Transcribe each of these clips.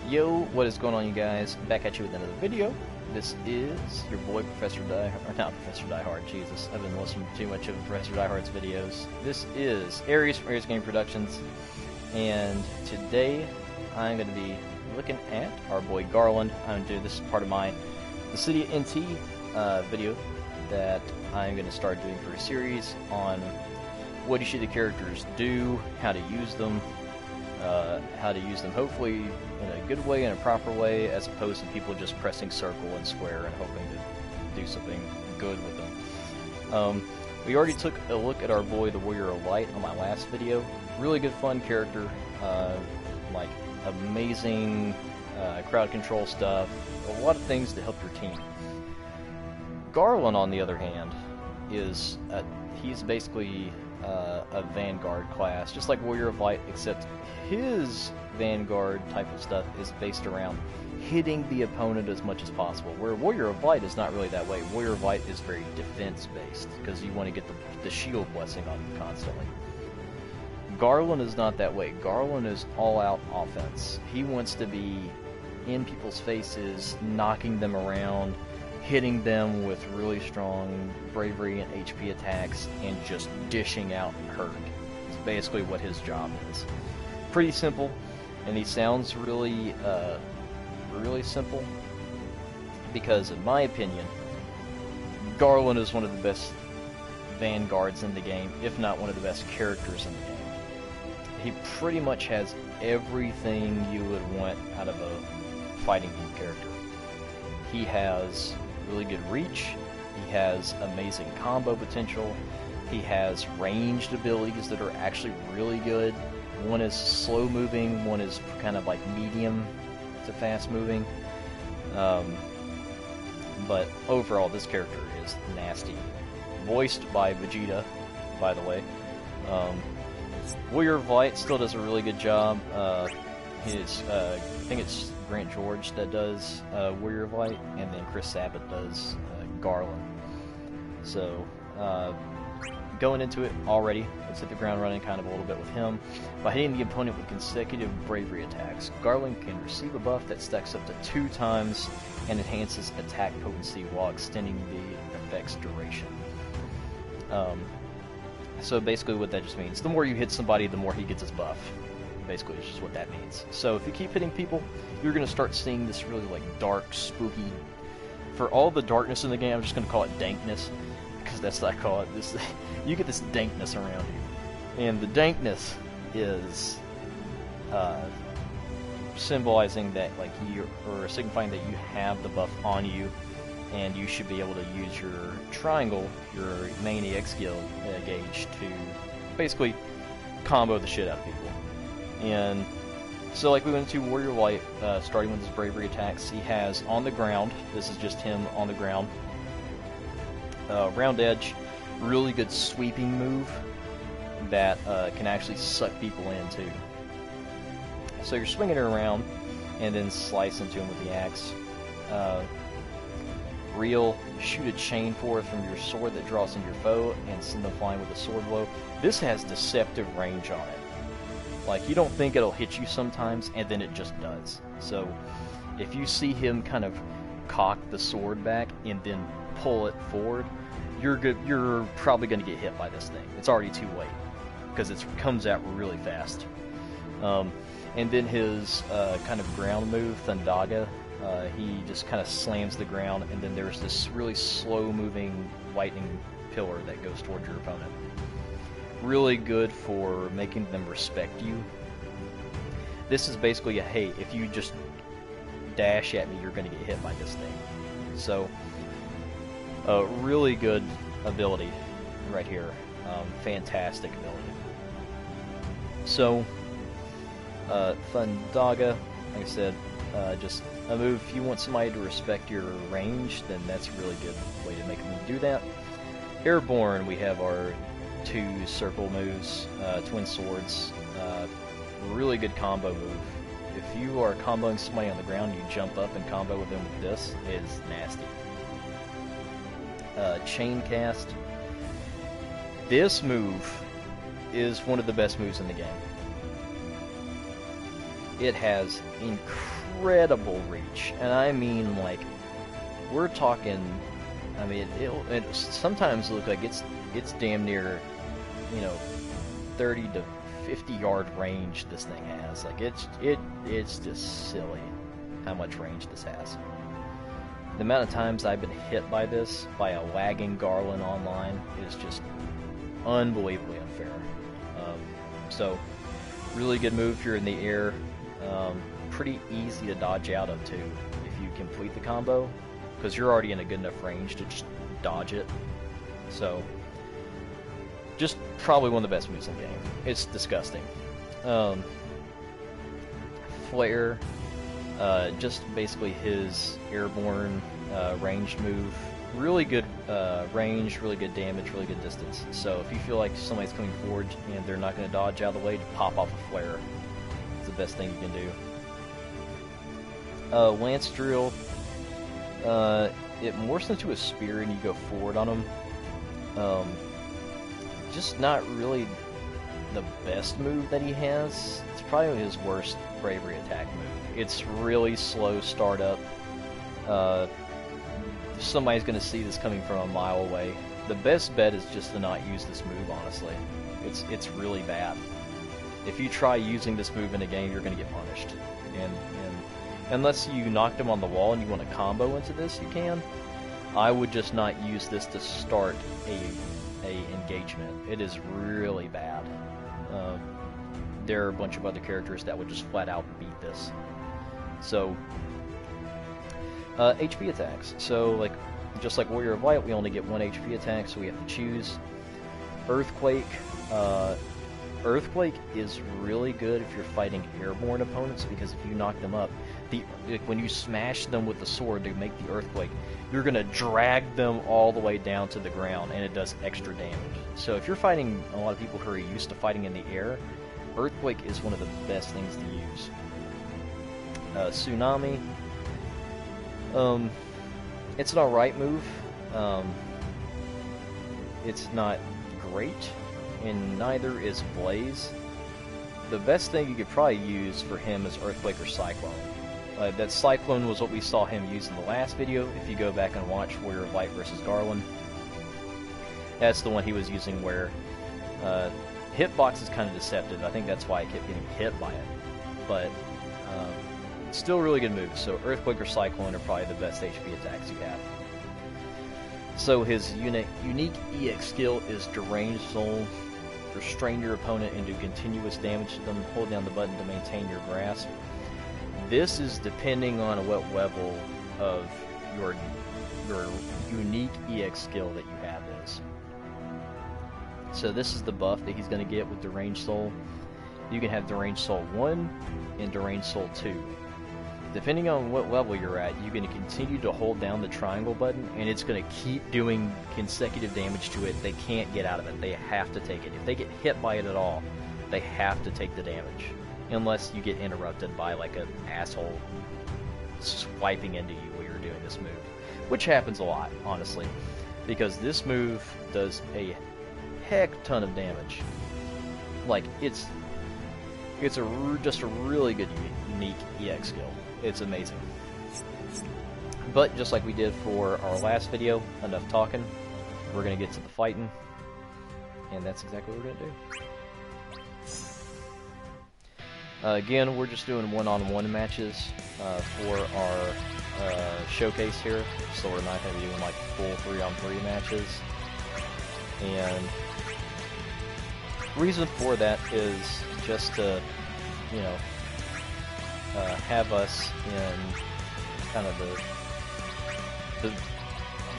Yo, what is going on, you guys? Back at you with another video. This is your boy Professor Die, or not Professor Diehard, Jesus. I've been listening to too much of Professor Diehard's videos. This is Aries from Aries Game Productions, and today I'm going to be looking at our boy Garland. I'm going to do this as part of my Dissidia NT video that I'm going to start doing for a series on what you should the characters do, how to use them, hopefully in a good way, in a proper way, as opposed to people just pressing circle and square and hoping to do something good with them. We already took a look at our boy the Warrior of Light on my last video. Really good fun character, like amazing crowd control stuff, a lot of things to help your team. Garland, on the other hand, is he's basically a Vanguard class, just like Warrior of Light, except his Vanguard type of stuff is based around hitting the opponent as much as possible, where Warrior of Light is not really that way. Warrior of Light is very defense-based, because you want to get the shield blessing on you constantly. Garland is not that way. Garland is all-out offense. He wants to be in people's faces, knocking them around, hitting them with really strong bravery and HP attacks, and just dishing out hurt. It's basically what his job is. Pretty simple, and he sounds really, really simple, because in my opinion, Garland is one of the best Vanguards in the game, if not one of the best characters in the game. He pretty much has everything you would want out of a fighting game character. He has really good reach, he has amazing combo potential, he has ranged abilities that are actually really good. One is slow moving, one is kind of like medium to fast moving. But overall, this character is nasty. Voiced by Vegeta, by the way. Warrior of Light still does a really good job. I think it's Grant George that does Warrior of Light, and then Chris Sabat does Garland. So, going into it already, let's hit the ground running kind of a little bit with him. By hitting the opponent with consecutive bravery attacks, Garland can receive a buff that stacks up to 2 times and enhances attack potency while extending the effect's duration. So basically what that just means, the more you hit somebody, the more he gets his buff. Basically, it's just what that means. So if you keep hitting people, you're going to start seeing this really like dark, spooky. For all the darkness in the game, I'm just going to call it dankness, because that's what I call it. This, you get this dankness around you, and the dankness is symbolizing that, like, or signifying that you have the buff on you, and you should be able to use your triangle, your main EX gauge, to basically combo the shit out of people. And so, like, we went to Warrior Light, starting with his bravery attacks. He has on the ground. This is just him on the ground. Round edge, really good sweeping move that can actually suck people in too. So you're swinging it around and then slice into him with the axe. Real, shoot a chain forth from your sword that draws in your foe and send them flying with a sword blow. This has deceptive range on it. Like, you don't think it'll hit you sometimes, and then it just does. So, if you see him kind of cock the sword back and then pull it forward, you're probably going to get hit by this thing. It's already too late, because it comes out really fast. And then his kind of ground move, Thundaga, he just kind of slams the ground, and then there's this really slow-moving lightning pillar that goes towards your opponent. Really good for making them respect you. This is basically a, hey, if you just dash at me, you're going to get hit by this thing. So, really good ability right here. Fantastic ability. So, Thundaga, like I said, just a move. If you want somebody to respect your range, then that's a really good way to make them do that. Airborne, we have our 2 circle moves, twin swords, really good combo move. If you are comboing somebody on the ground, you jump up and combo with them with this, it is nasty. Chain cast. This move is one of the best moves in the game. it has incredible reach, and I mean, like, we're talking. I mean, it sometimes look like it's damn near, you know, 30 to 50-yard range this thing has. Like, it's just silly how much range this has. The amount of times I've been hit by this, by a lagging Garland online, is just unbelievably unfair. So, really good move if you're in the air. Pretty easy to dodge out of, too, if you complete the combo, because you're already in a good enough range to just dodge it. So, just probably one of the best moves in the game. It's disgusting. Flare, just basically his airborne ranged move. Really good range, really good damage, really good distance. So if you feel like somebody's coming forward and they're not going to dodge out of the way, to pop off a flare. It's the best thing you can do. Lance Drill, it morphs into a spear and you go forward on him. Just not really the best move that he has. It's probably his worst bravery attack move. It's really slow startup. Somebody's going to see this coming from a mile away. The best bet is just to not use this move, honestly. It's really bad. If you try using this move in a game, you're going to get punished. And unless you knocked him on the wall and you want to combo into this, you can. I would just not use this to start a engagement. It is really bad. There are a bunch of other characters that would just flat out beat this. So, HP attacks. So, like, just like Warrior of Light, we only get 1 HP attack, so we have to choose. Earthquake. Earthquake is really good if you're fighting airborne opponents, because if you knock them up, when you smash them with the sword to make the earthquake, you're going to drag them all the way down to the ground, and it does extra damage. So if you're fighting a lot of people who are used to fighting in the air, earthquake is one of the best things to use. Tsunami. It's an alright move. It's not great, and neither is Blaze. The best thing you could probably use for him is Earthquake or Cyclone. That Cyclone was what we saw him use in the last video. If you go back and watch Warrior of Light versus Garland, that's the one he was using where hitbox is kind of deceptive. I think that's why I kept getting hit by it. But still really good moves. So Earthquake or Cyclone are probably the best HP attacks you have. So his unique EX skill is Deranged Soul. Restrain your opponent and do continuous damage to them. Hold down the button to maintain your grasp. This is depending on what level of your unique EX skill that you have is. So this is the buff that he's going to get with Deranged Soul. You can have Deranged Soul 1 and Deranged Soul 2. Depending on what level you're at, you're going to continue to hold down the triangle button, and it's going to keep doing consecutive damage to it. They can't get out of it. They have to take it. If they get hit by it at all, they have to take the damage. Unless you get interrupted by like an asshole swiping into you while you're doing this move. Which happens a lot, honestly. Because this move does a heck ton of damage. Like, it's just a really good unique EX skill. It's amazing. But just like we did for our last video, enough talking. We're going to get to the fighting. And that's exactly what we're going to do. Again, we're just doing one-on-one matches for our showcase here. So we're not going to be doing like full 3-on-3 matches. And the reason for that is just to, you know, have us in kind of the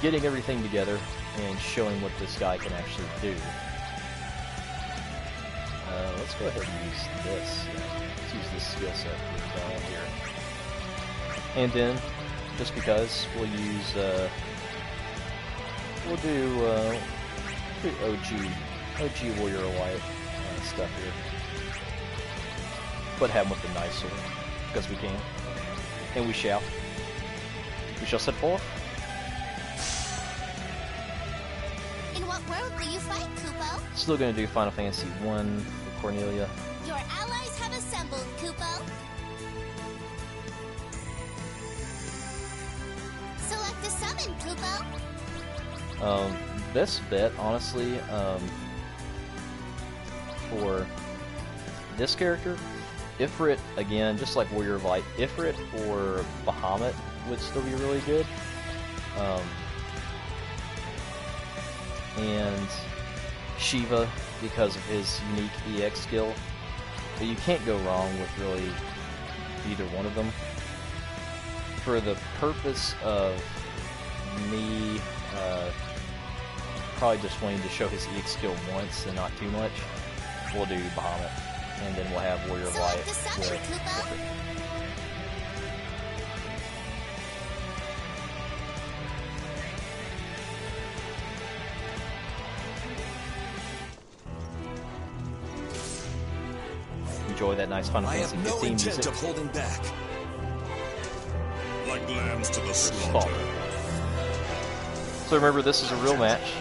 getting everything together and showing what this guy can actually do. Let's go ahead and use this. Let's use this skill set here. And then, just because, we'll use, we'll do OG Warrior of Light stuff here. But have him with the nice sword, because we can. And we shall. We shall set forth. In what world will you fight, Kupo? Still gonna do Final Fantasy 1 for Cornelia. Your allies have assembled, Kupo. Best bet, honestly, for this character, Ifrit, again, just like Warrior of Light, Ifrit or Bahamut would still be really good. And Shiva, because of his unique EX skill. But you can't go wrong with really either one of them. For the purpose of me probably just wanting to show his EX skill once and not too much, we'll do Bahamut. And then we'll have Warrior of Light with Ifrit. Enjoy that nice Final Fantasy 15 music. Of holding back. Like lambs to the slaughter. So remember, this is a real match.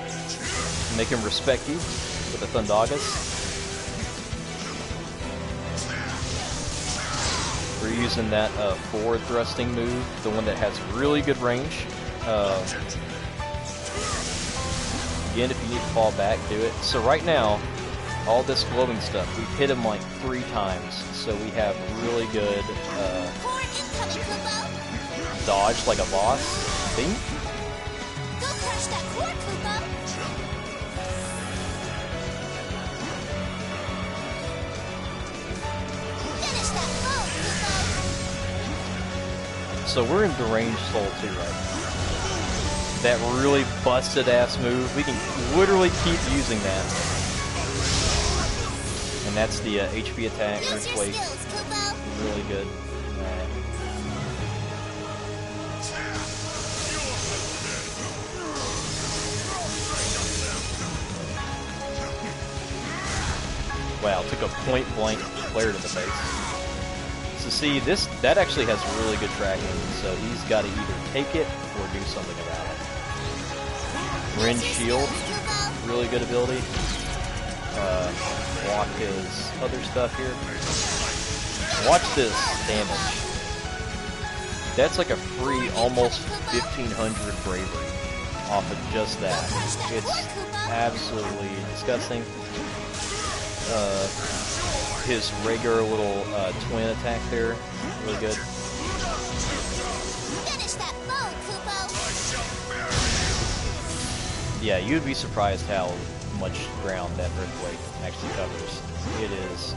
Make him respect you with the Thundagas. We're using that forward thrusting move, the one that has really good range. Again, if you need to fall back, do it. So right now, all this glowing stuff, we've hit him like 3 times, so we have really good dodge like a boss. See? Go crush that core, Kupo. Finish that foe, Kupo. So we're in Deranged Soul 2 right now. That really busted ass move, we can literally keep using that. And that's the HP attack, Use your Earthquake, skills, Kupo. really good. Alright. Wow, took a point blank flare to the face. So see, that actually has really good tracking, so he's got to either take it or do something about it. Rin Shield, really good ability. Block his other stuff here. Watch this damage. That's like a free almost 1500 bravery off of just that. It's absolutely disgusting. His regular little twin attack there, really good. Finish that foe, Kupo. Yeah, you'd be surprised how much ground that Earthquake actually covers. It is a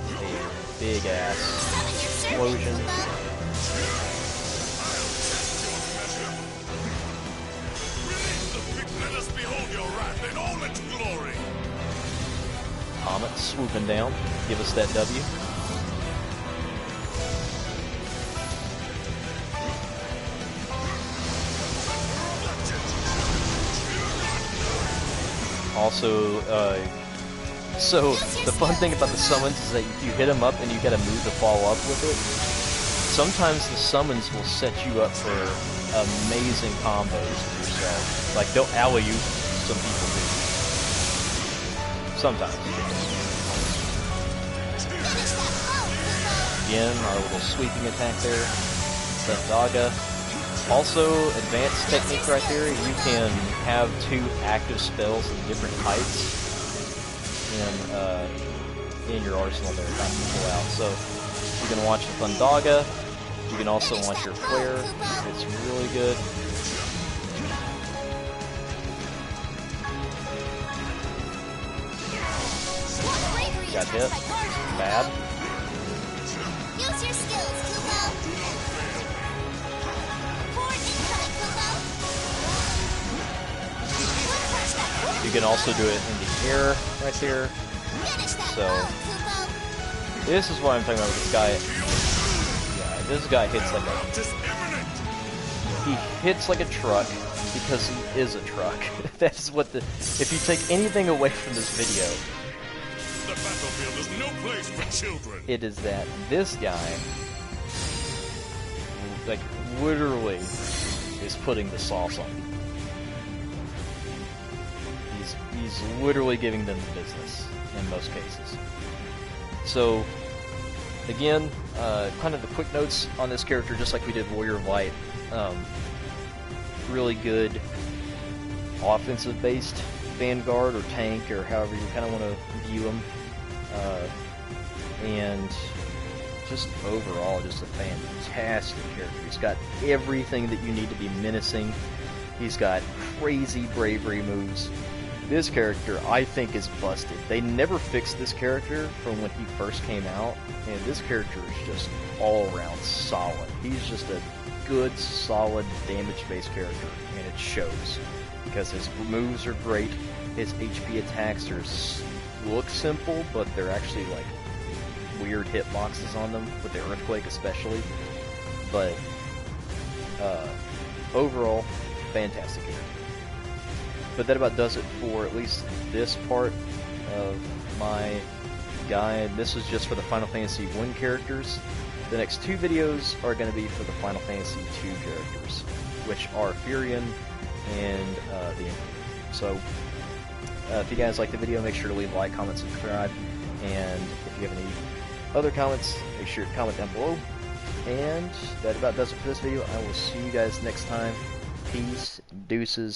big ass explosion. Let us behold your wrath in all its glory. Comet swooping down, give us that W. Also, so the fun thing about the summons is that if you hit them up and you gotta move to follow up with it, sometimes the summons will set you up for amazing combos with yourself. Like, they'll alley-oop some people do. Sometimes. Again, our little sweeping attack there. Daga. Also, advanced technique right there, you can have 2 active spells of different heights in your arsenal there, not to pull out. So, you can launch the Thundaga, you can also launch your Flare, it's really good. Got hit. Bad. Use your skills, Kupo. Forward incoming, Kupo. You can also do it in the air right there. Finish that So, foe, Kupo. this is what I'm talking about with this guy. Yeah, this guy hits like he hits like a truck because he is a truck. That's what if you take anything away from this video, The battlefield is no place for children. it is that this guy, like, literally is putting the sauce on. He's literally giving them the business in most cases. So, again, kind of the quick notes on this character, just like we did Warrior of Light. Really good offensive-based Vanguard or tank, or however you kind of want to view him. And just overall, just a fantastic character. He's got everything that you need to be menacing. He's got crazy bravery moves. This character, I think, is busted. They never fixed this character from when he first came out, and this character is just all-around solid. He's just a good, solid, damage-based character, and it shows. Because his moves are great, his HP attacks look simple, but they're actually, like, weird hitboxes on them, with the Earthquake especially. But, overall, fantastic character. But that about does it for at least this part of my guide. This is just for the Final Fantasy I characters. The next two videos are going to be for the Final Fantasy II characters, which are Furion and the Emperor. So, if you guys like the video, make sure to leave a like, comment, subscribe, and if you have any other comments, make sure to comment down below. And that about does it for this video. I will see you guys next time. Peace, deuces.